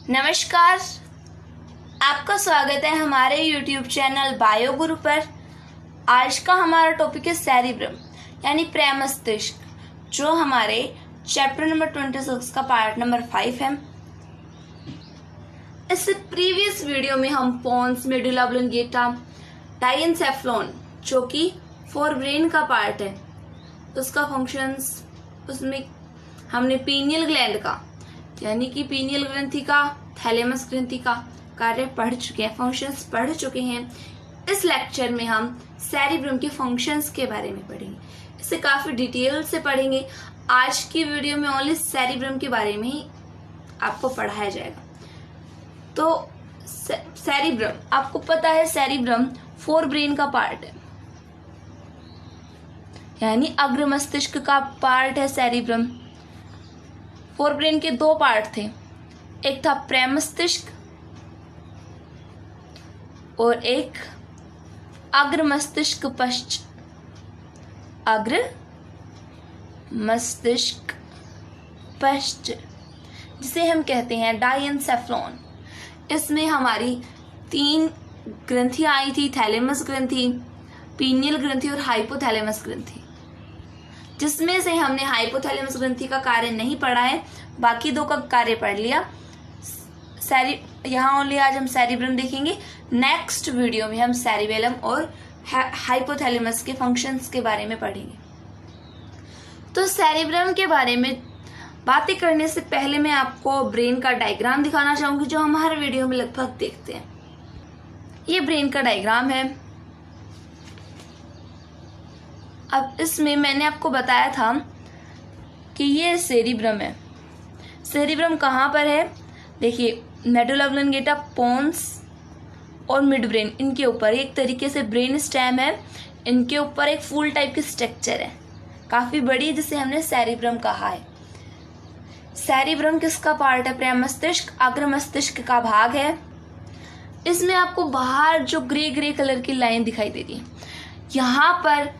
नमस्कार, आपका स्वागत है हमारे YouTube चैनल बायो गुरु पर। आज का हमारा टॉपिक है सेरिब्रम यानी प्रमस्तिष्क, जो हमारे चैप्टर नंबर 26 का पार्ट नंबर 5 है। इससे प्रीवियस वीडियो में हम पोन्स, मेडुला ऑब्लोंगेटा, डाइएन्सेफेलॉन जो कि फोरब्रेन का पार्ट है, उसका फंक्शंस, उसमें हमने पीनियल ग्लैंड का यानी कि पीनियल ग्रंथि का, थैलेमस ग्रंथि का कार्य पढ़ चुके हैं, फंक्शंस पढ़ चुके हैं। इस लेक्चर में हम सेरिब्रम के फंक्शंस के बारे में पढ़ेंगे, इसे काफी डिटेल से पढ़ेंगे। आज की वीडियो में ओनली सेरिब्रम के बारे में ही आपको पढ़ाया जाएगा। तो सेरिब्रम, आपको पता है सेरिब्रम फोरब्रेन का पार्ट है, यानी अग्र मस्तिष्क का पार्ट है सेरिब्रम। फोरब्रेन के दो पार्ट थे, एक था प्रमस्तिष्क और एक अग्र मस्तिष्क पश्च। अग्र मस्तिष्क पश्च जिसे हम कहते हैं डाइएन्सेफेलॉन। इसमें हमारी 3 ग्रंथियां आई थी, थैलेमस ग्रंथि, पीनियल ग्रंथि और हाइपोथैलेमस ग्रंथि, जिसमें से हमने हाइपोथैलेमस ग्रंथि का कार्य नहीं पढ़ा है, बाकी 2 का कार्य पढ़ लिया। यहाँ ओनली आज हम सेरिब्रम देखेंगे। नेक्स्ट वीडियो में हम सेरिबेलम और हाइपोथैलेमस के फंक्शंस के बारे में पढ़ेंगे। तो सेरिब्रम के बारे में बातें करने से पहले मैं आपको ब्रेन का डायग्राम दिखाना चाहूंगी, जो हम हर वीडियो में लगभग देखते हैं। ये ब्रेन का डायग्राम है। अब इसमें मैंने आपको बताया था कि ये सेरिब्रम है। सेरिब्रम कहाँ पर है? देखिए, मेडुला ऑब्लोंगेटा, पोन्स और मिड ब्रेन, इनके ऊपर एक तरीके से ब्रेन स्टेम है, इनके ऊपर एक फूल टाइप की स्ट्रक्चर है, काफी बड़ी, जिसे हमने सेरिब्रम कहा है। सेरिब्रम किसका पार्ट है? प्रमस्तिष्क, अग्र मस्तिष्क का भाग है। इसमें आपको बाहर जो ग्रे कलर की लाइन दिखाई दे रही है, यहाँ पर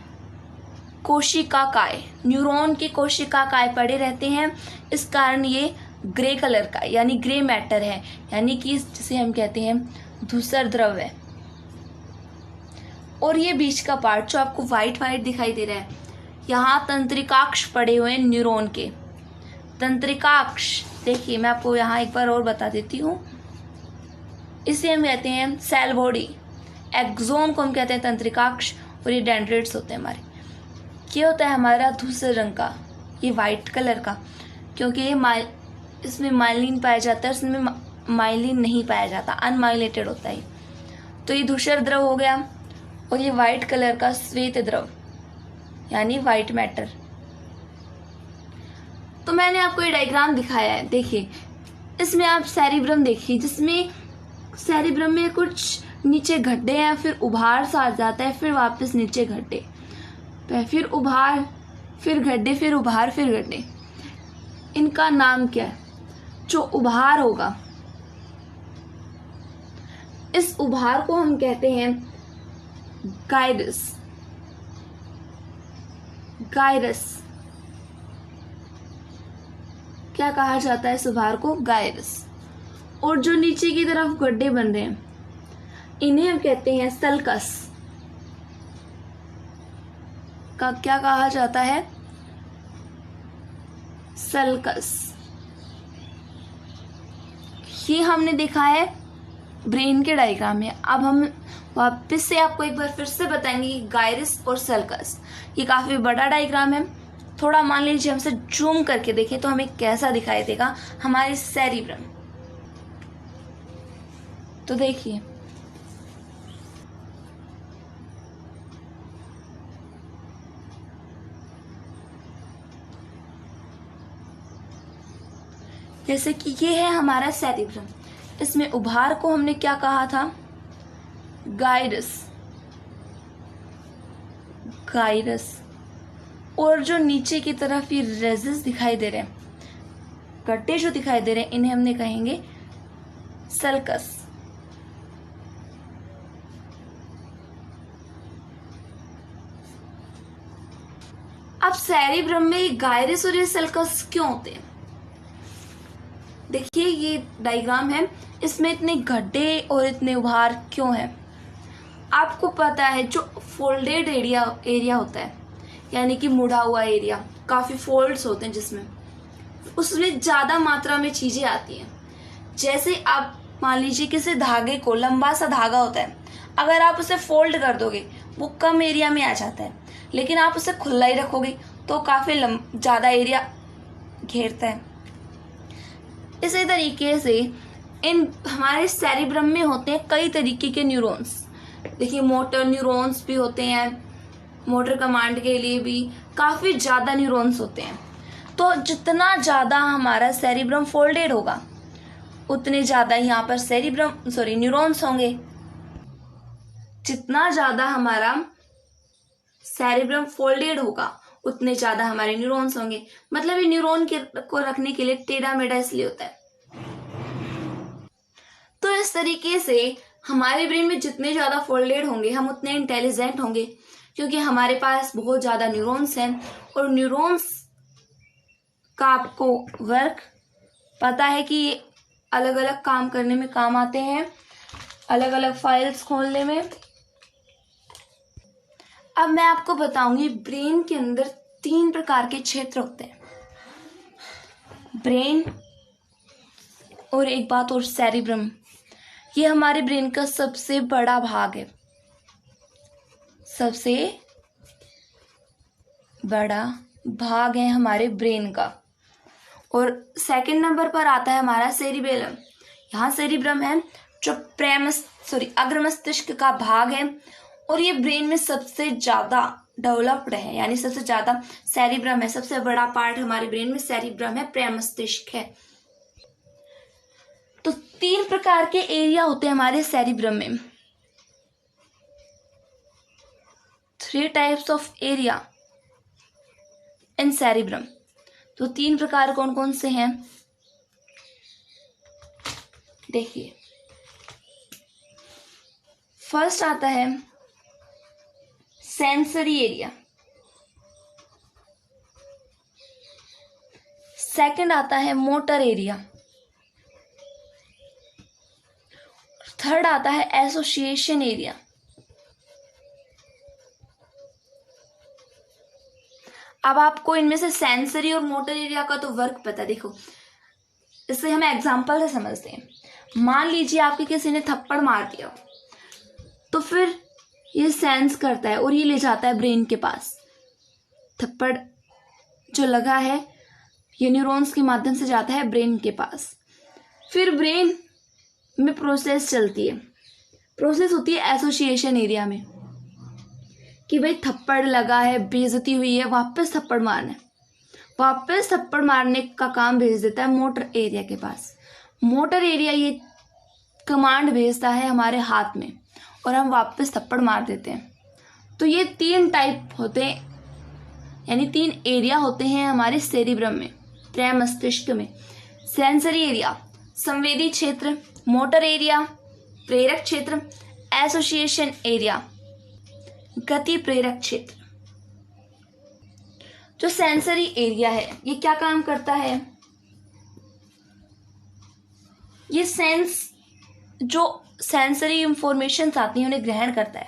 कोशिकाएं, न्यूरॉन की कोशिकाएं पड़े रहते हैं। इस कारण ये ग्रे कलर का यानी ग्रे मैटर है, यानी कि जिसे हम कहते हैं धूसर द्रव है। और ये बीच का पार्ट जो आपको व्हाइट दिखाई दे रहा है, यहाँ तंत्रिकाक्ष पड़े हुए हैं न्यूरॉन के। तंत्रिकाक्ष, देखिए मैं आपको यहाँ एक बार और बता देती हूँ, इसे हम कहते हैं सेल बॉडी। एक्सोन को हम कहते हैं तंत्रिकाक्ष, और ये डेंड्राइट्स होते हैं हमारे। ये होता है हमारा धूसर रंग का, ये वाइट कलर का, क्योंकि ये इसमें माइलिन पाया जाता है, इसमें माइलिन नहीं पाया जाता, अनमाइलेटेड होता है। तो ये धूसर द्रव हो गया, और ये वाइट कलर का श्वेत द्रव यानी वाइट मैटर। तो मैंने आपको ये डायग्राम दिखाया है, देखिए इसमें आप सेरिब्रम देखिए, जिसमें सेरिब्रम में कुछ नीचे गड्ढे हैं, फिर उभार सा आ जाता है, फिर वापस नीचे गड्ढे, फिर उभार, फिर गड्ढे, फिर उभार, फिर गड्ढे। इनका नाम क्या है? जो उभार होगा, इस उभार को हम कहते हैं गाइरस। गाइरस क्या कहा जाता है? इस उभार को गाइरस। और जो नीचे की तरफ गड्ढे बन रहे हैं, इन्हें हम कहते हैं सल्कस। का क्या कहा जाता है? सल्कस। ये हमने देखा है ब्रेन के डायग्राम में। अब हम वापस से आपको एक बार फिर से बताएंगे कि गाइरस और सल्कस, ये काफी बड़ा डायग्राम है। थोड़ा मान लीजिए हमसे जूम करके देखें तो हमें कैसा दिखाई देगा हमारी सेरिब्रम। तो देखिए, जैसे कि ये है हमारा सेरिब्रम। इसमें उभार को हमने क्या कहा था? गाइरस। गाइरस। और जो नीचे की तरफ ये रेजिस दिखाई दे रहे हैं, गड्ढे जो दिखाई दे रहे हैं, इन्हें हमने कहेंगे सल्कस। अब सेरिब्रम में गायरस और ये सल्कस क्यों होते हैं? देखिए ये डायग्राम है, इसमें इतने गड्ढे और इतने उभार क्यों हैं? आपको पता है जो फोल्डेड एरिया होता है, यानी कि मुड़ा हुआ एरिया, काफ़ी फोल्ड्स होते हैं जिसमें, उसमें ज़्यादा मात्रा में चीज़ें आती हैं। जैसे आप मान लीजिए किसी धागे को, लंबा सा धागा होता है, अगर आप उसे फोल्ड कर दोगे वो कम एरिया में आ जाता है, लेकिन आप उसे खुला ही रखोगे तो काफ़ी ज़्यादा एरिया घेरता है। इसी तरीके से इन हमारे सेरिब्रम में होते हैं कई तरीके के न्यूरॉन्स। देखिए मोटर न्यूरॉन्स भी होते हैं, मोटर कमांड के लिए भी काफ़ी ज़्यादा न्यूरॉन्स होते हैं। तो जितना ज़्यादा हमारा सेरिब्रम फोल्डेड होगा उतने ज़्यादा यहाँ पर न्यूरॉन्स होंगे। जितना ज़्यादा हमारा सेरिब्रम फोल्डेड होगा उतने ज़्यादा हमारे न्यूरॉन्स होंगे। मतलब ये न्यूरॉन को रखने के लिए टेढ़ा मेढ़ा इसलिए होता है। तो इस तरीके से हमारे ब्रेन में जितने ज़्यादा फोल्डेड होंगे हम उतने इंटेलिजेंट होंगे, क्योंकि हमारे पास बहुत ज़्यादा न्यूरॉन्स हैं। और न्यूरॉन्स का आपको वर्क पता है कि ये अलग अलग काम करने में काम आते हैं, अलग अलग फाइल्स खोलने में। अब मैं आपको बताऊंगी ब्रेन के अंदर 3 प्रकार के क्षेत्र होते हैं। ब्रेन और एक बात और, सेरिब्रम, ये हमारे ब्रेन का सबसे बड़ा भाग है, सबसे बड़ा भाग है हमारे ब्रेन का। और सेकंड नंबर पर आता है हमारा सेरिबेलम। यहाँ सेरिब्रम है जो अग्र मस्तिष्क का भाग है, और ये ब्रेन में सबसे ज़्यादा डेवलप्ड है, यानी सबसे ज़्यादा सेरिब्रम है। सबसे बड़ा पार्ट हमारे ब्रेन में सेरिब्रम है, प्रेमस्तिष्क है। तो 3 प्रकार के एरिया होते हैं हमारे सेरिब्रम में। 3 types of area in cerebrum. तो 3 प्रकार कौन कौन से हैं? देखिए, फर्स्ट आता है सेंसरी एरिया, सेकंड आता है मोटर एरिया, थर्ड आता है एसोसिएशन एरिया। अब आपको इनमें से सेंसरी और मोटर एरिया का तो वर्क पता है। देखो, इससे हमें एग्जांपल से समझते हैं। मान लीजिए आपके किसी ने थप्पड़ मार दिया, तो फिर ये सेंस करता है और ये ले जाता है ब्रेन के पास। थप्पड़ जो लगा है ये न्यूरॉन्स के माध्यम से जाता है ब्रेन के पास। फिर ब्रेन में प्रोसेस चलती है, प्रोसेस होती है एसोसिएशन एरिया में, कि भाई थप्पड़ लगा है, बेइज्जती हुई है, वापस थप्पड़ मारना है। वापस थप्पड़ मारने का काम भेज देता है मोटर एरिया के पास। मोटर एरिया ये कमांड भेजता है हमारे हाथ में और हम वापस थप्पड़ मार देते हैं। तो ये 3 टाइप होते हैं, यानी 3 एरिया होते हैं हमारे सेरिब्रम में, प्रेमस्तिष्क में। सेंसरी एरिया संवेदी क्षेत्र, मोटर एरिया प्रेरक क्षेत्र, एसोसिएशन एरिया गति प्रेरक क्षेत्र। जो सेंसरी एरिया है ये क्या काम करता है? ये जो सेंसरी इंफॉर्मेशन आती है उन्हें ग्रहण करता है,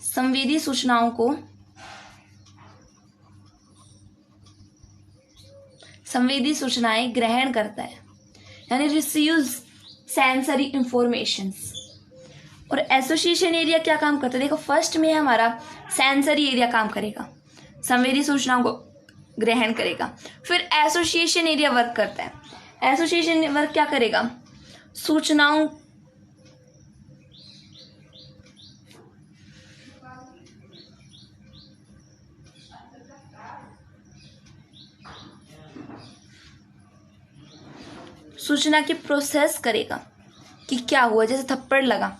संवेदी सूचनाओं को संवेदी सूचनाएं ग्रहण करता है, यानी रिसीव्स सेंसरी इंफॉर्मेशंस। और एसोसिएशन एरिया क्या काम करता है? देखो, फर्स्ट में हमारा सेंसरी एरिया काम करेगा, संवेदी सूचनाओं को ग्रहण करेगा। फिर एसोसिएशन एरिया वर्क करता है। एसोसिएशन वर्क क्या करेगा? सूचनाओं सूचना की प्रोसेस करेगा कि क्या हुआ। जैसे थप्पड़ लगा,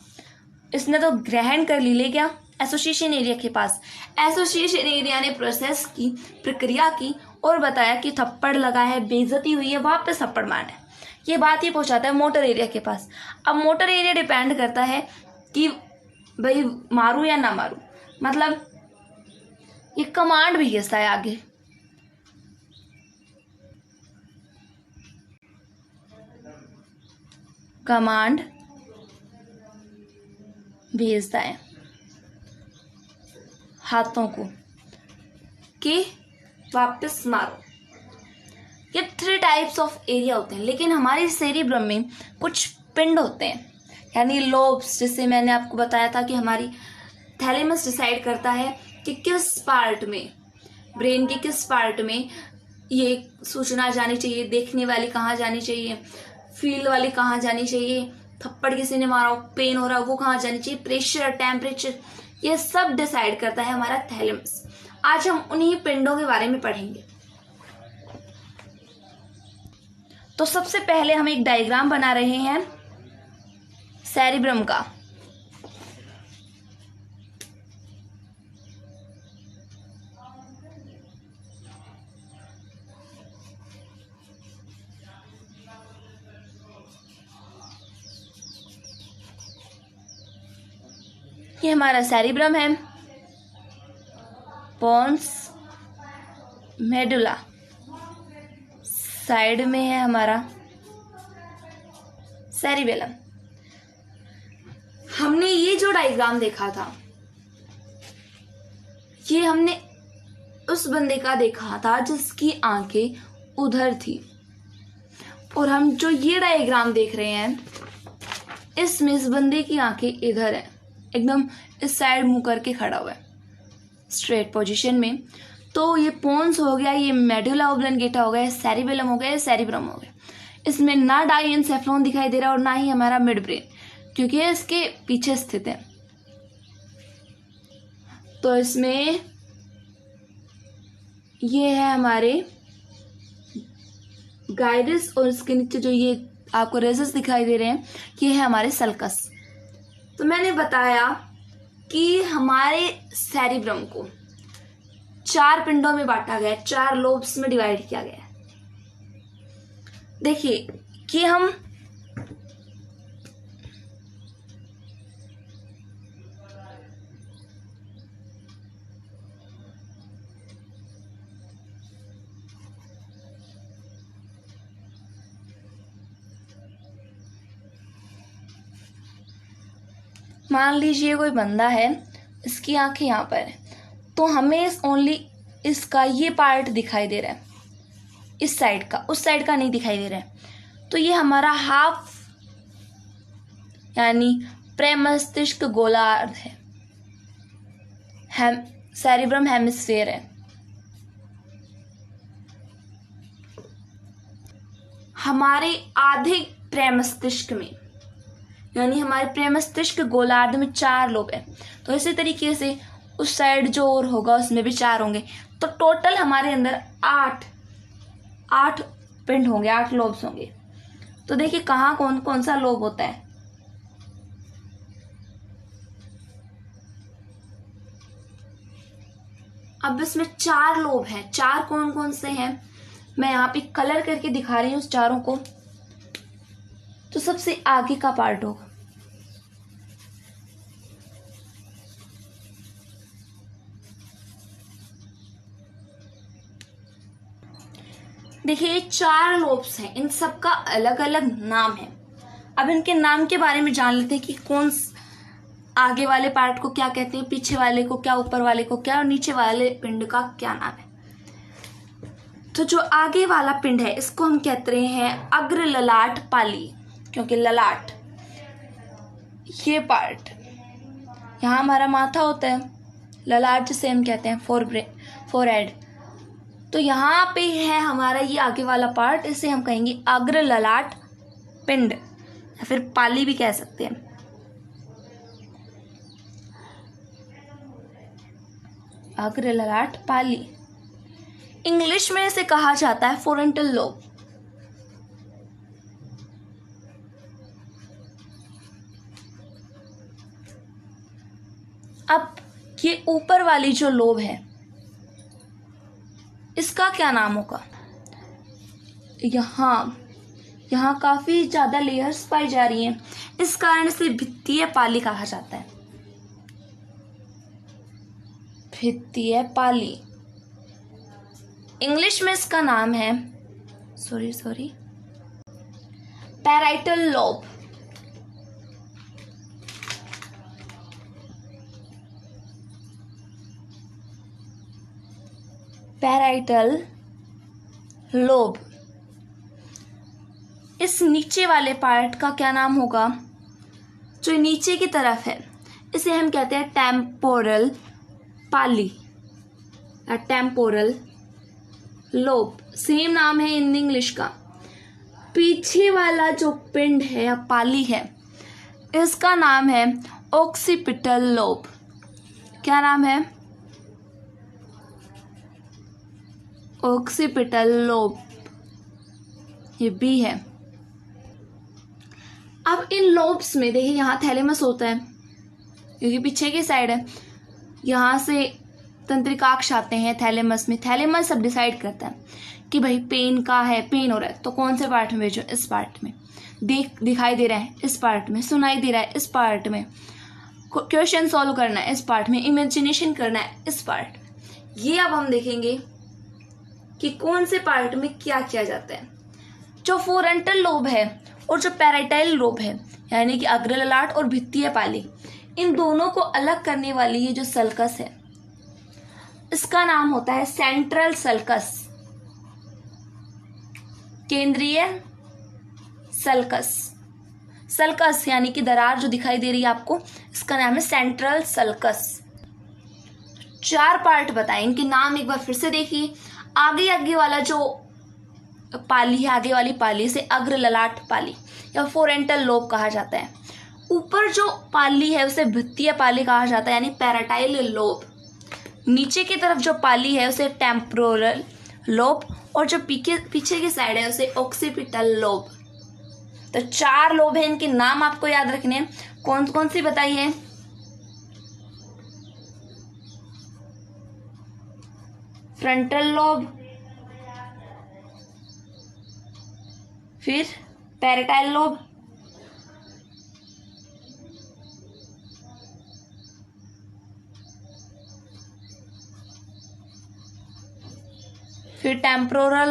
इसने तो ग्रहण कर ली, ले गया एसोसिएशन एरिया के पास। एसोसिएशन एरिया ने प्रोसेस की, प्रक्रिया की और बताया कि थप्पड़ लगा है, बेइज्जती हुई है, वापस थप्पड़ मारना है। ये बात ही पहुंचाता है मोटर एरिया के पास। अब मोटर एरिया डिपेंड करता है कि भाई मारूं या ना मारूं, मतलब ये कमांड भी भेजता है आगे। कमांड भेजता है हाथों को कि वापस मारो। ये 3 टाइप्स ऑफ एरिया होते हैं, लेकिन हमारे सेरिब्रम में कुछ पिंड होते हैं, यानी लोब्स। जैसे मैंने आपको बताया था कि हमारी थैलेमस डिसाइड करता है कि किस पार्ट में, ब्रेन के किस पार्ट में ये सूचना जानी चाहिए, देखने वाली कहाँ जानी चाहिए, फील वाली कहाँ जानी चाहिए, थप्पड़ किसी ने मारा हो, पेन हो रहा हो, वो कहाँ जानी चाहिए, प्रेशर, टेम्परेचर, ये सब डिसाइड करता है हमारा थैलेमस। आज हम उन्हीं पिंडों के बारे में पढ़ेंगे। तो सबसे पहले हम एक डायग्राम बना रहे हैं सेरिब्रम का। ये हमारा सेरिब्रम है, पोन्स मेडुला साइड में है हमारा सेरिबेलम। हमने ये जो डायग्राम देखा था, ये हमने उस बंदे का देखा था जिसकी आंखें उधर थी, और हम जो ये डायग्राम देख रहे हैं, इसमें इस बंदे की आंखें इधर है, एकदम इस साइड मुंह करके खड़ा हुआ है स्ट्रेट पोजीशन में। तो ये पोन्स हो गया, ये मेडुला ऑब्लंगेटा हो गया, सेरिबेलम हो गया, सेरिब्रम हो गया। इसमें ना डाइएन्सेफेलॉन दिखाई दे रहा और ना ही हमारा मिड ब्रेन, क्योंकि ये इसके पीछे स्थित है। तो इसमें ये है हमारे गाइडस, और इसके नीचे जो ये आपको रेजस दिखाई दे रहे हैं, ये है हमारे सल्कस। तो मैंने बताया कि हमारे सेरिब्रम को 4 पिंडों में बांटा गया है, 4 लोब्स में डिवाइड किया गया है। देखिए कि हम मान लीजिए कोई बंदा है, इसकी आंखें यहाँ पर है, तो हमें ओनली इसका ये पार्ट दिखाई दे रहा है, इस साइड का, उस साइड का नहीं दिखाई दे रहा है। तो ये हमारा हाफ यानी प्रमस्तिष्क गोलार्ध है, सेरिब्रम हेमिस्फीयर है। हमारे आधे प्रमस्तिष्क में, यानी हमारे प्रमस्तिष्क गोलार्ध में 4 लोब है। तो इसी तरीके से उस साइड जो और होगा उसमें भी 4 होंगे। तो टोटल हमारे अंदर 8 पिंड होंगे, 8 लोब्स होंगे। तो देखिए कहाँ कौन कौन सा लोब होता है। अब इसमें 4 लोब हैं। 4 कौन कौन से हैं मैं यहाँ पे कलर करके दिखा रही हूँ उस चारों को। तो सबसे आगे का पार्ट होगा, देखिए ये 4 लोब्स हैं, इन सब का अलग अलग नाम है। अब इनके नाम के बारे में जान लेते हैं कि कौन आगे वाले पार्ट को क्या कहते हैं, पीछे वाले को क्या, ऊपर वाले को क्या, और नीचे वाले पिंड का क्या नाम है। तो जो आगे वाला पिंड है इसको हम कहते हैं अग्र ललाट पाली, क्योंकि ललाट ये पार्ट, यहाँ हमारा माथा होता है, ललाट जिसे हम कहते हैं फोरहेड। तो यहाँ पे है हमारा ये आगे वाला पार्ट, इसे हम कहेंगे अग्र ललाट पिंड या फिर पाली भी कह सकते हैं। अग्र ललाट पाली, इंग्लिश में इसे कहा जाता है फ्रंटल लोब। अब ये ऊपर वाली जो लोब है इसका क्या नाम होगा। यहाँ काफी ज्यादा लेयर्स पाई जा रही हैं, इस कारण से भित्तीय पाली कहा जाता है। भित्तीय पाली, इंग्लिश में इसका नाम है पैराइटल लोब। Parietal lobe. इस नीचे वाले पार्ट का क्या नाम होगा? जो नीचे की तरफ है इसे हम कहते हैं टेम्पोरल पाली या टेम्पोरल लोब। सेम नाम है इन इंग्लिश का। पीछे वाला जो पिंड है या पाली है इसका नाम है ऑक्सीपिटल लोब। क्या नाम है? Occipital lobe. ये बी है। अब इन लोब्स में देखिए यहाँ थैलेमस होता है क्योंकि पीछे की साइड है। यहाँ से तंत्रिकाक्ष आते हैं थैलेमस में। थैलेमस सब डिसाइड करता है कि भाई पेन का है, पेन हो रहा है तो कौन से पार्ट में भेजो? इस पार्ट में। दिखाई दे रहा है इस पार्ट में। सुनाई दे रहा है इस पार्ट में। क्वेश्चन सॉल्व करना है इस पार्ट में। इमेजिनेशन करना है इस पार्ट में। ये अब हम देखेंगे कि कौन से पार्ट में क्या किया जाता है। जो फोरेंटल लोब है और जो पैराइटल लोब है यानी कि अग्र ललाट और भित्तीय पाली, इन दोनों को अलग करने वाली ये जो सल्कस है इसका नाम होता है सेंट्रल सल्कस, केंद्रीय सल्कस। सल्कस यानी कि दरार जो दिखाई दे रही है आपको, इसका नाम है सेंट्रल सल्कस। 4 पार्ट बताएं, इनके नाम एक बार फिर से देखिए। आगे वाला जो पाली है, आगे वाली पाली से अग्र ललाट पाली या फोरेंटल लोब कहा जाता है। ऊपर जो पाली है उसे भित्तीय पाली कहा जाता है यानी पैराटाइल लोब। नीचे की तरफ जो पाली है उसे टेम्पोरल लोब और जो पीछे की साइड है उसे ऑक्सीपिटल लोब। तो 4 लोब हैं, इनके नाम आपको याद रखने हैं। कौन कौन सी बताइए? फ्रंटल लोब, फिर पैराटाइल लोब, फिर टेम्पोरल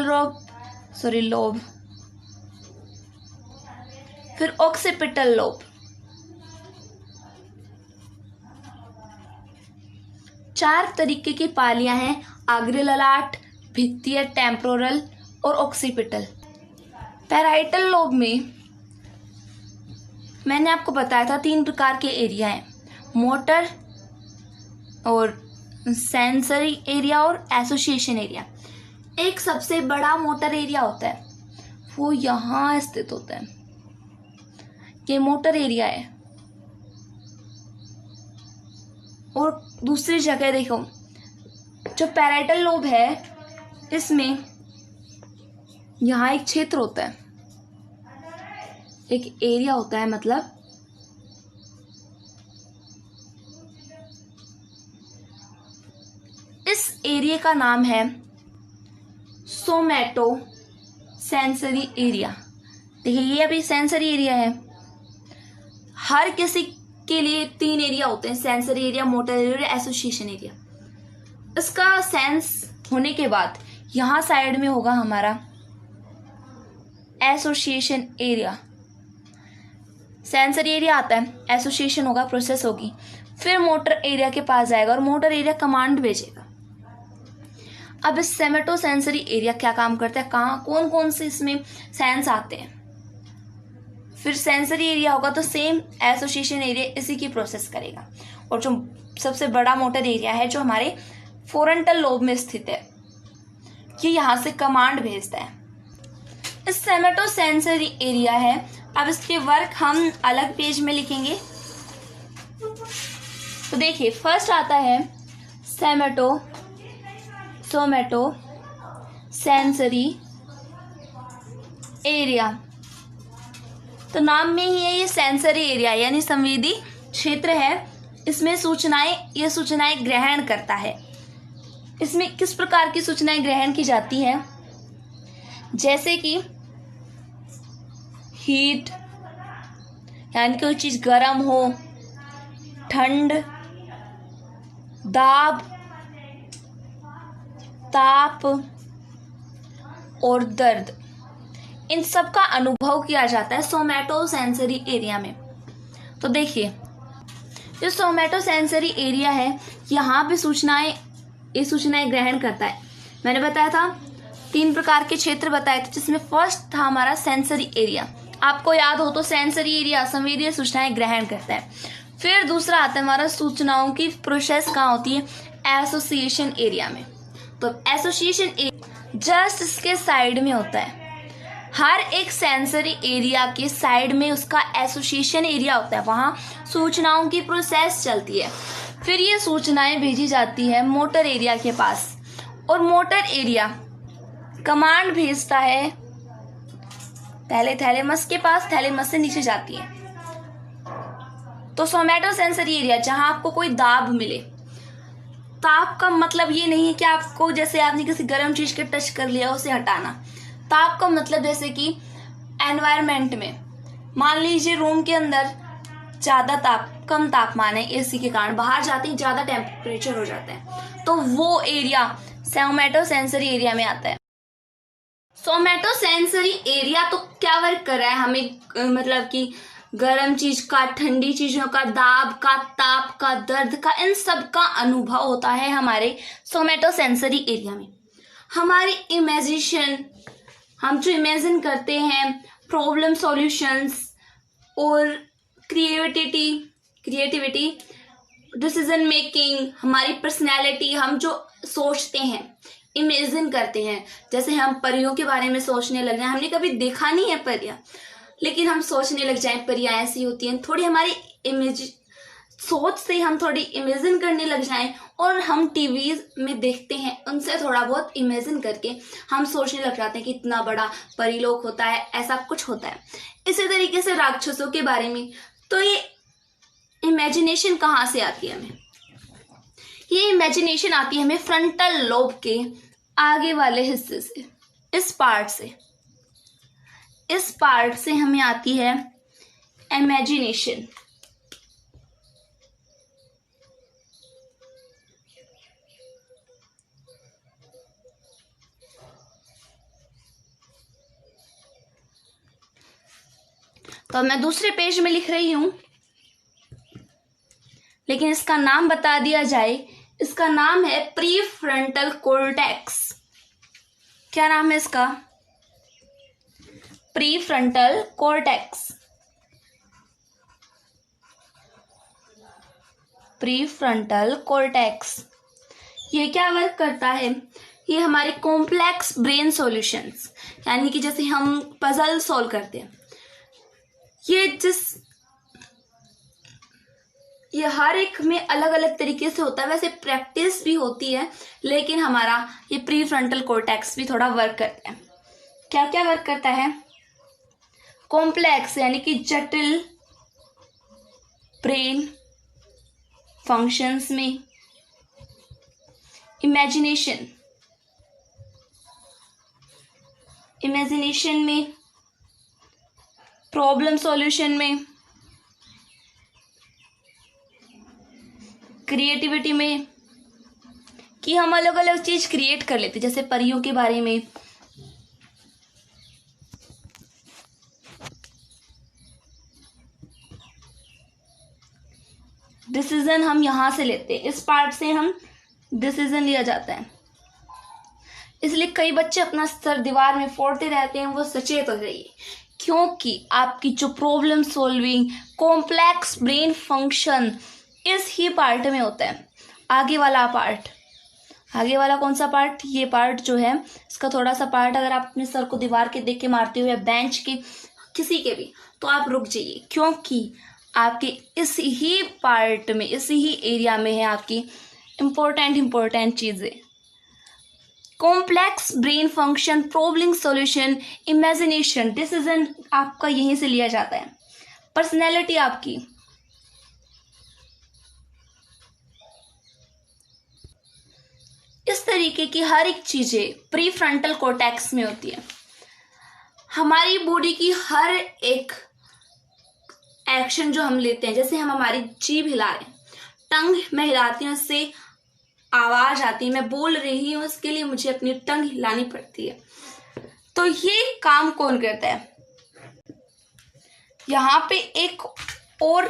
लोब, फिर ऑक्सीपिटल लोब। 4 तरीके की पालियां हैं, अग्र ललाट, भित्तीय, टेम्पोरल और ऑक्सीपिटल। पैराइटल लोब में मैंने आपको बताया था 3 प्रकार के एरिया हैं, मोटर और सेंसरी एरिया और एसोसिएशन एरिया। एक सबसे बड़ा मोटर एरिया होता है, वो यहाँ स्थित होता है। ये मोटर एरिया है। और दूसरी जगह देखो, जो पैराइटल लोब है इसमें यहाँ एक क्षेत्र होता है, एक एरिया होता है, मतलब इस एरिया का नाम है सोमैटो सेंसरी एरिया। देखिए ये अभी सेंसरी एरिया है। हर किसी के लिए 3 एरिया होते हैं, sensory area, motor area, association area. इसका सेंस होने के बाद यहाँ साइड में होगा हमारा एसोसिएशन एरिया। सेंसरी एरिया आता है, एसोसिएशन होगा, प्रोसेस होगी, फिर मोटर एरिया के पास जाएगा और मोटर एरिया कमांड भेजेगा। अब इस सेमेटो सेंसरी एरिया क्या काम करता है, कहाँ कौन कौन से इसमें सेंस आते हैं। फिर सेंसरी एरिया होगा तो सेम एसोसिएशन एरिया इसी की प्रोसेस करेगा। और जो सबसे बड़ा मोटर एरिया है जो हमारे फोरेंटल लोब में स्थित है, ये यहाँ से कमांड भेजता है। इस सेमेटो सेंसरी एरिया है। अब इसके वर्क हम अलग पेज में लिखेंगे। तो देखिए फर्स्ट आता है सोमैटो सेंसरी एरिया। तो नाम में ही है, ये सेंसरी एरिया यानी संवेदी क्षेत्र है। इसमें ये सूचनाएं ग्रहण करता है। इसमें किस प्रकार की सूचनाएं ग्रहण की जाती है, जैसे कि हीट यानी कोई चीज गर्म हो, ठंड, दाब, ताप और दर्द, इन सब का अनुभव किया जाता है सोमैटो सेंसरी एरिया में। तो देखिए जो सोमैटो सेंसरी एरिया है, यहाँ पे सूचनाएं ग्रहण करता है। मैंने बताया था 3 प्रकार के क्षेत्र बताए थे, जिसमें फर्स्ट था हमारा सेंसरी एरिया। आपको याद हो तो सेंसरी एरिया संवेदीय सूचनाएं ग्रहण करता है। फिर दूसरा आता है हमारा सूचनाओं की प्रोसेस कहाँ होती है, एसोसिएशन एरिया में। तो एसोसिएशन एरिया जस्ट इसके साइड में होता है। हर एक सेंसरी एरिया के साइड में उसका एसोसिएशन एरिया होता है, वहाँ सूचनाओं की प्रोसेस चलती है। फिर ये सूचनाएं भेजी जाती है मोटर एरिया के पास, और मोटर एरिया कमांड भेजता है पहले थैलेमस के पास, थैलेमस से नीचे जाती है। तो सोमैटो सेंसरी एरिया, जहां आपको कोई दाब मिले। ताप का मतलब ये नहीं है कि आपको, जैसे आपने किसी गर्म चीज के टच कर लिया उसे हटाना। ताप का मतलब जैसे कि एनवायरनमेंट में मान लीजिए रूम के अंदर ज्यादा कम तापमान है एसी के कारण, बाहर जाते ही ज्यादा टेम्परेचर हो जाता है, तो वो एरिया सोमैटो सेंसरी एरिया में आता है। सोमैटो सेंसरी एरिया तो क्या वर्क कर रहा है, हमें मतलब कि गर्म चीज का, ठंडी चीजों का, दाब का, ताप का, दर्द का, इन सब का अनुभव होता है हमारे सोमैटो सेंसरी एरिया में। हमारी इमेजिनेशन, हम जो इमेजिन करते हैं, प्रॉब्लम सॉल्यूशंस और क्रिएटिविटी, डिसीजन मेकिंग, हमारी पर्सनैलिटी, हम जो सोचते हैं, इमेजिन करते हैं, जैसे हम परियों के बारे में सोचने लग जाएं। हमने कभी देखा नहीं है परियां, लेकिन हम सोचने लग जाएं परियां ऐसी होती हैं। थोड़ी हमारी सोच से हम थोड़ी इमेजिन करने लग जाएं, और हम टीवी में देखते हैं, उनसे थोड़ा बहुत इमेजिन करके हम सोचने लग जाते हैं कि इतना बड़ा परिलोक होता है, ऐसा कुछ होता है। इसी तरीके से राक्षसों के बारे में, तो ये इमेजिनेशन कहाँ से आती है हमें? ये इमेजिनेशन आती है हमें फ्रंटल लोब के आगे वाले हिस्से से, इस पार्ट से हमें आती है इमेजिनेशन। तो मैं दूसरे पेज में लिख रही हूं, लेकिन इसका नाम बता दिया जाए। इसका नाम है प्रीफ्रंटल कॉर्टेक्स। क्या नाम है इसका? Prefrontal cortex. प्रीफ्रंटल कॉर्टेक्स ये क्या वर्क करता है? ये हमारे कॉम्प्लेक्स ब्रेन सॉल्यूशंस, यानी कि जैसे हम पजल सॉल्व करते हैं, ये हर एक में अलग अलग तरीके से होता है। वैसे प्रैक्टिस भी होती है, लेकिन हमारा ये प्रीफ्रंटल कॉर्टेक्स भी थोड़ा वर्क करता है। क्या क्या वर्क करता है? कॉम्प्लेक्स यानी कि जटिल ब्रेन फंक्शंस में, इमेजिनेशन में, प्रॉब्लम सॉल्यूशन में, क्रिएटिविटी में, कि हम अलग अलग चीज क्रिएट कर लेते, जैसे परियों के बारे में। डिसीजन हम यहां से लेते हैं, इस पार्ट से हम डिसीजन लिया जाता है। इसलिए कई बच्चे अपना सर दीवार में फोड़ते रहते हैं, वो सचेत हो जाइए, क्योंकि आपकी जो problem solving, complex brain function इस ही पार्ट में होता है। आगे वाला कौन सा पार्ट? ये पार्ट जो है, इसका थोड़ा सा पार्ट अगर आप अपने सर को दीवार के देख के मारते हुए, बेंच के, किसी के भी, तो आप रुक जाइए, क्योंकि आपके इस ही पार्ट में, इस ही एरिया में है आपकी इम्पोर्टेंट चीजें। Complex brain function, problem solution, imagination, decision आपका यहीं से लिया जाता है। पर्सनैलिटी आपकी, इस तरीके की हर एक चीजें प्रीफ्रंटल कॉर्टेक्स में होती है। हमारी बॉडी की हर एक एक्शन जो हम लेते हैं, जैसे हम हमारी जीभ हिला रहे हैं, टंग मैं हिलाती हूँ, उससे आवाज आती है, मैं बोल रही हूँ, उसके लिए मुझे अपनी टंग हिलानी पड़ती है। तो ये काम कौन करता है? यहाँ पे एक और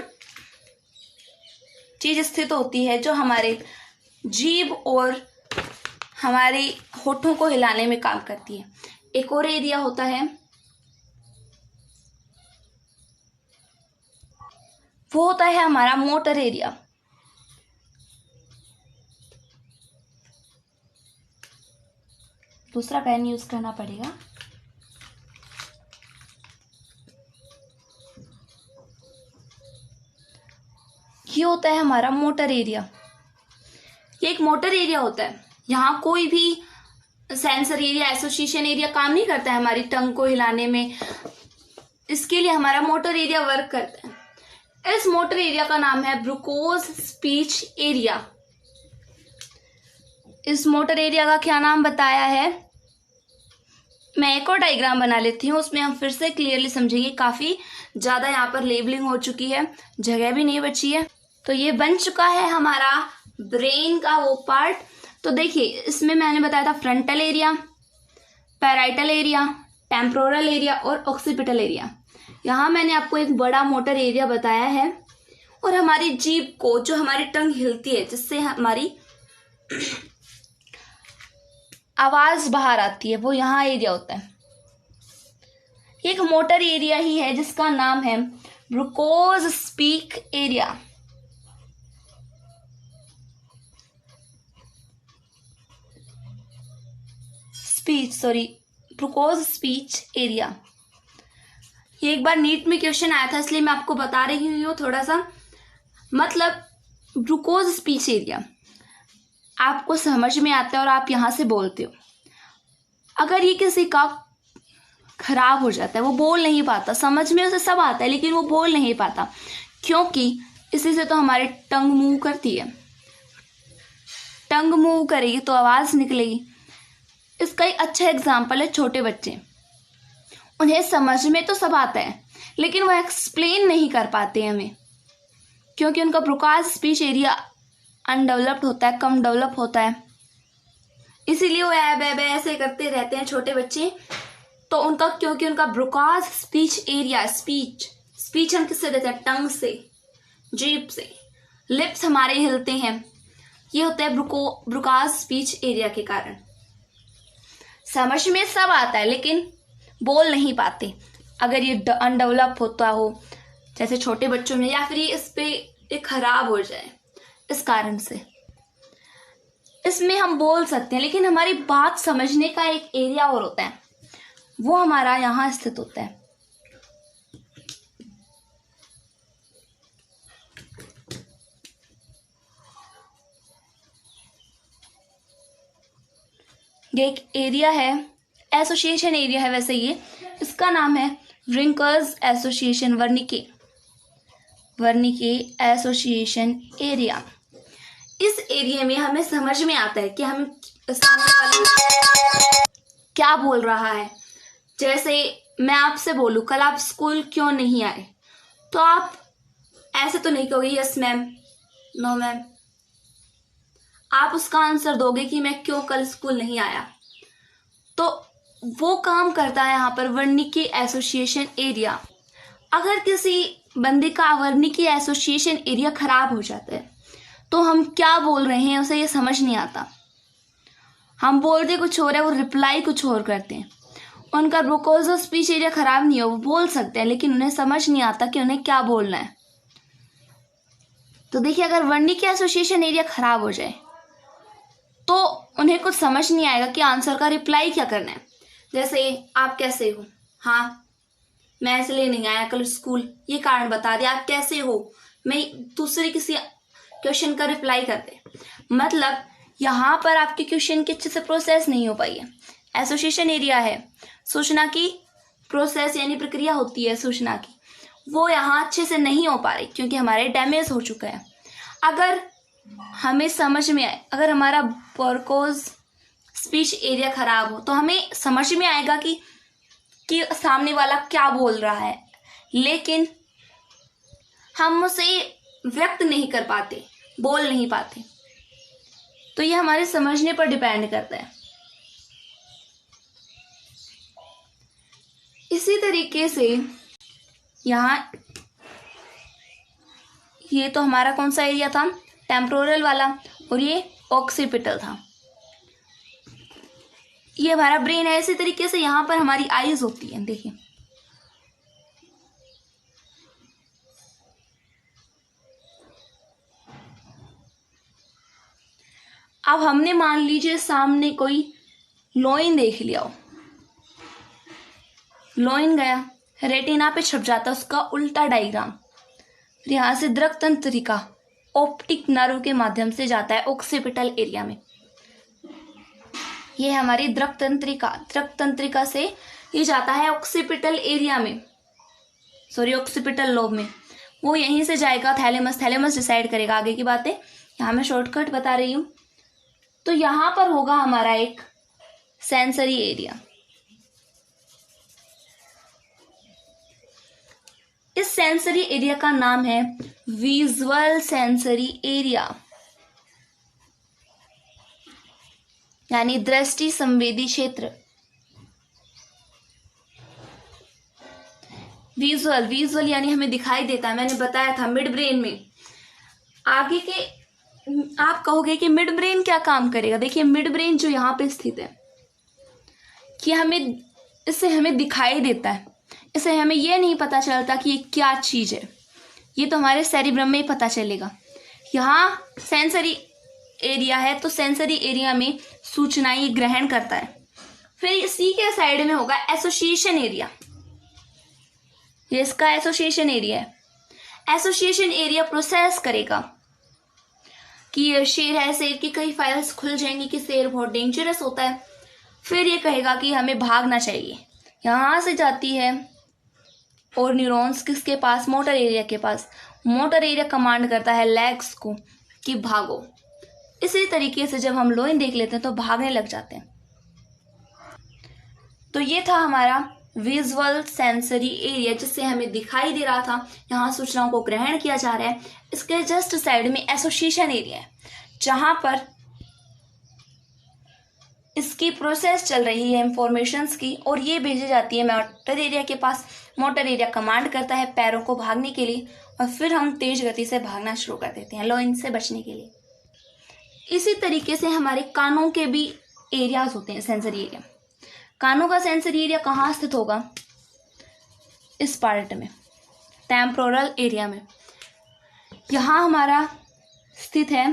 चीज स्थित होती है, जो हमारे जीभ और हमारी होठों को हिलाने में काम करती है। एक और एरिया होता है, वो होता है हमारा मोटर एरिया। दूसरा पेन यूज करना पड़ेगा। ये होता है हमारा मोटर एरिया। ये एक मोटर एरिया होता है। यहाँ कोई भी सेंसर एरिया, एसोसिएशन एरिया काम नहीं करता है हमारी टंग को हिलाने में। इसके लिए हमारा मोटर एरिया वर्क करता है। इस मोटर एरिया का नाम है ब्रुकोज स्पीच एरिया। इस मोटर एरिया का क्या नाम बताया है, मैं एक और डायग्राम बना लेती हूँ, उसमें हम फिर से क्लियरली समझेंगे। काफी ज्यादा यहाँ पर लेबलिंग हो चुकी है, जगह भी नहीं बची है। तो ये बन चुका है हमारा ब्रेन का वो पार्ट। तो देखिए, इसमें मैंने बताया था frontal area, parietal area, temporal area और ऑक्सीपिटल एरिया। यहाँ मैंने आपको एक बड़ा मोटर एरिया बताया है। और हमारी जीभ को, जो हमारी टंग हिलती है जिससे हमारी आवाज बाहर आती है, वो यहाँ एरिया होता है। एक मोटर एरिया ही है जिसका नाम है Broca's speak area. Broca's speech area. ये एक बार नीट में क्वेश्चन आया था, इसलिए मैं आपको बता रही हूँ थोड़ा सा। मतलब ब्रुकोज स्पीच एरिया आपको समझ में आता है और आप यहाँ से बोलते हो। अगर ये किसी का खराब हो जाता है, वो बोल नहीं पाता, समझ में उसे सब आता है लेकिन वो बोल नहीं पाता, क्योंकि इसी से तो हमारी टंग मूव करती है। टंग मूव करेगी तो आवाज निकलेगी। इसका एक अच्छा एग्जाम्पल है छोटे बच्चे। उन्हें समझ में तो सब आता है लेकिन वो एक्सप्लेन नहीं कर पाते हमें, क्योंकि उनका ब्रुकोज स्पीच एरिया अनडेवलप्ड होता है, कम डेवलप होता है। इसीलिए वो ऐसे करते रहते हैं छोटे बच्चे। तो उनका, क्योंकि उनका ब्रुकोज स्पीच एरिया, स्पीच हम किससे देते हैं, टंग से, जीभ से। लिप्स हमारे हिलते हैं, ये होता है ब्रुकोज स्पीच एरिया के कारण। समझ में सब आता है लेकिन बोल नहीं पाते। अगर ये अनडेवलप होता हो जैसे छोटे बच्चों में, या फिर इस पे ये खराब हो जाए, इस कारण से इसमें हम बोल सकते हैं लेकिन हमारी बात समझने का एक एरिया और होता है, वो हमारा यहाँ स्थित होता है। ये एक एरिया है, एसोसिएशन एरिया है वैसे ये। इसका नाम है wrinkles association Wernicke association area. इस एरिया में हमें समझ में आता है कि हम सामने वाला क्या बोल रहा है। जैसे मैं आपसे बोलूं, कल आप स्कूल क्यों नहीं आए, तो आप ऐसे तो नहीं कहोगे यस मैम, नो मैम। आप उसका आंसर दोगे कि मैं क्यों कल स्कूल नहीं आया। तो वो काम करता है यहाँ पर वर्निके एसोसिएशन एरिया। अगर किसी बंदे का वर्निके एसोसिएशन एरिया खराब हो जाता है तो हम क्या बोल रहे हैं उसे ये समझ नहीं आता। हम बोलते कुछ और है, वो रिप्लाई कुछ और करते हैं। उनका ब्रुकोज स्पीच एरिया खराब नहीं हो, वो बोल सकते हैं लेकिन उन्हें समझ नहीं आता कि उन्हें क्या बोलना है। तो देखिए, अगर वर्निके एसोसिएशन एरिया खराब हो जाए तो उन्हें कुछ समझ नहीं आएगा कि आंसर का रिप्लाई क्या करना है। जैसे आप कैसे हो, हाँ मैं इसलिए नहीं आया कल स्कूल, ये कारण बता दिया। आप कैसे हो, मैं दूसरे किसी क्वेश्चन का रिप्लाई कर दे। मतलब यहाँ पर आपके क्वेश्चन की अच्छे से प्रोसेस नहीं हो पाई है। एसोसिएशन एरिया है, सूचना की प्रोसेस यानी प्रक्रिया होती है सूचना की, वो यहाँ अच्छे से नहीं हो पा रही क्योंकि हमारे डैमेज हो चुका है। अगर हमें समझ में आए, अगर हमारा ब्रुकोज स्पीच एरिया खराब हो तो हमें समझ में आएगा कि सामने वाला क्या बोल रहा है, लेकिन हम उसे व्यक्त नहीं कर पाते, बोल नहीं पाते। तो ये हमारे समझने पर डिपेंड करता है। इसी तरीके से यहाँ ये तो हमारा कौन सा एरिया था, टेम्पोरल वाला, और ये ऑक्सीपिटल था। ये हमारा ब्रेन है। इसी तरीके से यहाँ पर हमारी आईज होती है, देखिए अब हमने मान लीजिए सामने कोई लोइन देख लिया हो, लोइन गया, रेटिना पे छप जाता है उसका उल्टा डायग्राम, फिर यहाँ से दृक तंत्रिका ऑप्टिक नर्व के माध्यम से जाता है ऑक्सीपिटल एरिया में। ये हमारी दृक तंत्रिका से ये जाता है ऑक्सीपिटल एरिया में, सॉरी ऑक्सीपिटल लोब में। वो यहीं से जाएगा थैलेमस डिसाइड करेगा आगे की बातें, यहाँ मैं शॉर्टकट बता रही हूँ। तो यहाँ पर होगा हमारा एक सेंसरी एरिया। इस सेंसरी एरिया का नाम है विजुअल सेंसरी एरिया, यानी दृष्टि संवेदी क्षेत्र। विजुअल यानी हमें दिखाई देता है। मैंने बताया था मिड ब्रेन में आगे के, आप कहोगे कि मिड ब्रेन क्या काम करेगा। देखिए मिड ब्रेन जो यहाँ पे स्थित है कि इससे हमें दिखाई देता है, इससे हमें यह नहीं पता चलता कि ये क्या चीज है, ये तो हमारे सेरिब्रम में ही पता चलेगा। यहाँ सेंसरी एरिया है तो सेंसरी एरिया में सूचनाएं ग्रहण करता है। फिर इसी के साइड में होगा एसोसिएशन एरिया, ये इसका एसोसिएशन एरिया है। एसोसिएशन एरिया प्रोसेस करेगा कि ये शेर है, शेर की कई फाइल्स खुल जाएंगी कि शेर बहुत डेंजरस होता है। फिर ये कहेगा कि हमें भागना चाहिए, यहाँ से जाती है और न्यूरॉन्स किसके पास, मोटर एरिया के पास। मोटर एरिया कमांड करता है लेग्स को कि भागो। इसी तरीके से जब हम लोइन देख लेते हैं तो भागने लग जाते हैं। तो ये था हमारा विजुअल सेंसरी एरिया, जिससे हमें दिखाई दे रहा था, यहाँ सूचनाओं को ग्रहण किया जा रहा है। इसके जस्ट साइड में एसोसिएशन एरिया है, जहां पर इसकी प्रोसेस चल रही है इंफॉर्मेशंस की, और ये भेजी जाती है मोटर एरिया के पास। मोटर एरिया कमांड करता है पैरों को भागने के लिए, और फिर हम तेज गति से भागना शुरू कर देते हैं लोइन से बचने के लिए। इसी तरीके से हमारे कानों के भी एरियाज होते हैं, सेंसरी एरिया। कानों का सेंसरी एरिया कहाँ स्थित होगा, इस पार्ट में, टेम्पोरल एरिया में। यहाँ हमारा स्थित है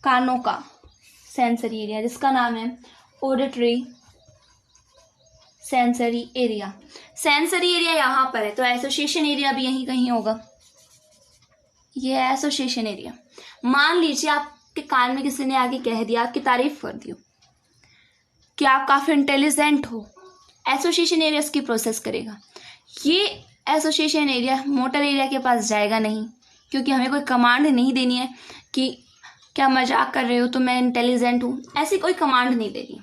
कानों का सेंसरी एरिया, जिसका नाम है auditory sensory area. Sensory area यहाँ पर है तो एसोसिएशन एरिया भी यहीं कहीं होगा। ये है एसोसिएशन एरिया। मान लीजिए आपके कान में किसी ने आगे कह दिया, आपकी तारीफ कर दी कि आप काफी इंटेलिजेंट हो, एसोसिएशन एरिया इसकी प्रोसेस करेगा। ये एसोसिएशन एरिया मोटर एरिया के पास जाएगा नहीं, क्योंकि हमें कोई कमांड नहीं देनी है कि क्या मजाक कर रहे हो तो मैं इंटेलिजेंट हूँ, ऐसी कोई कमांड नहीं देनी।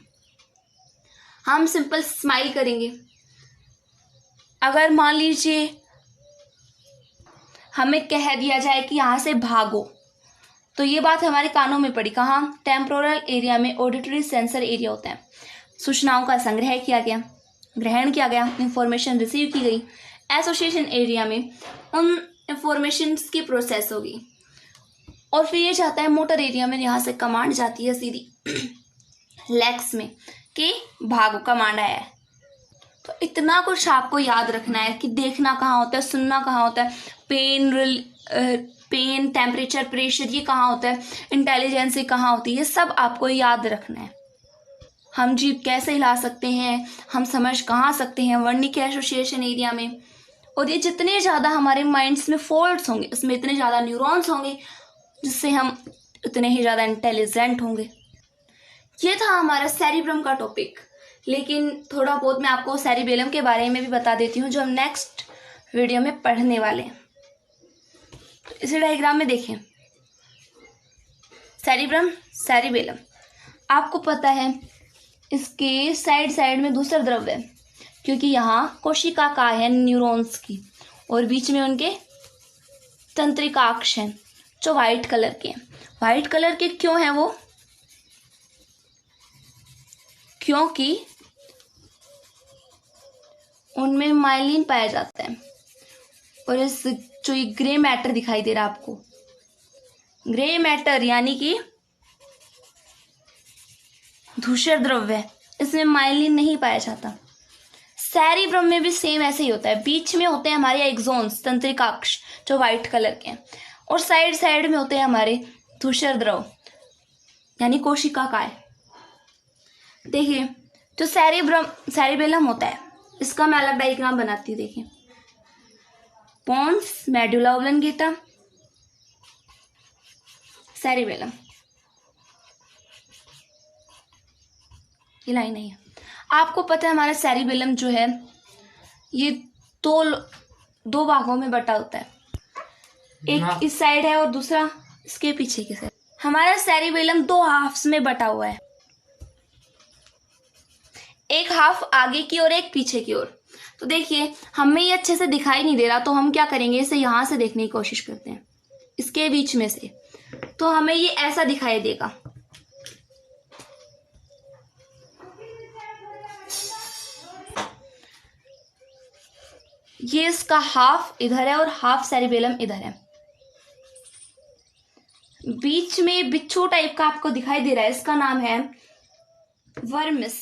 हम सिंपल स्माइल करेंगे। अगर मान लीजिए हमें कह दिया जाए कि यहाँ से भागो, तो ये बात हमारे कानों में पड़ी। कहाँ, टेम्पोरल एरिया में ऑडिटरी सेंसर एरिया होता है। सूचनाओं का संग्रह किया गया, ग्रहण किया गया, इंफॉर्मेशन रिसीव की गई। एसोसिएशन एरिया में उन इंफॉर्मेशन की प्रोसेस होगी, और फिर ये जाता है मोटर एरिया में। यहाँ से कमांड जाती है सीधी लेग्स में कि भागो, कमांड आया है। तो इतना कुछ आपको याद रखना है कि देखना कहाँ होता है, सुनना कहाँ होता है, पेन, टेम्परेचर, प्रेशर ये कहाँ होता है, इंटेलिजेंस ये कहाँ होती है, ये सब आपको याद रखना है। हम जीभ कैसे हिला सकते हैं, हम समझ कहाँ सकते हैं, वर्निक एसोसिएशन एरिया में। और ये जितने ज़्यादा हमारे माइंड्स में फोल्ड्स होंगे, उसमें इतने ज़्यादा न्यूरॉन्स होंगे, जिससे हम उतने ही ज़्यादा इंटेलिजेंट होंगे। ये था हमारा सेरिब्रम का टॉपिक। लेकिन थोड़ा बहुत मैं आपको सेरिबेलम के बारे में भी बता देती हूँ, जो हम नेक्स्ट वीडियो में पढ़ने वाले हैं। तो इसी डायग्राम में देखें, सेरिब्रम, सेरिबेलम। आपको पता है इसके साइड में दूसरा द्रव है, क्योंकि यहाँ कोशिका का है न्यूरॉन्स की, और बीच में उनके तंत्रिकाक्ष हैं जो वाइट कलर के हैं। वाइट कलर के क्यों हैं वो, क्योंकि उनमें माइलिन पाया जाता है। और इस जो ये ग्रे मैटर दिखाई दे रहा है आपको, ग्रे मैटर यानी कि धूसर द्रव्य, इसमें माइलिन नहीं पाया जाता। सेरिब्रम में भी सेम ऐसे ही होता है। बीच में होते हैं हमारे एक्सोन्स, तंत्रिकाक्ष, जो व्हाइट कलर के हैं, और साइड साइड में होते हैं हमारे धूसर द्रव यानी कोशिकाएं। देखिए जो सेरिबेलम होता है, इसका मैं अलग डायग्राम बनाती हूँ। देखिए पोन्स, मेडुला ऑब्लंगेटा, सेरिबेलम, ये लाइन नहीं है। आपको पता है हमारा सेरिबेलम जो है ये दो भागों में बटा होता है, एक इस साइड है और दूसरा इसके पीछे की साइड। हमारा सेरिबेलम 2 हाफ्स में बटा हुआ है, एक हाफ आगे की और एक पीछे की ओर। तो देखिए हमें ये अच्छे से दिखाई नहीं दे रहा, तो हम क्या करेंगे, इसे यहां से देखने की कोशिश करते हैं, इसके बीच में से, तो हमें ये ऐसा दिखाई देगा। ये इसका हाफ इधर है और हाफ सेरिबेलम इधर है। बीच में बिच्छू टाइप का आपको दिखाई दे रहा है, इसका नाम है वर्मिस।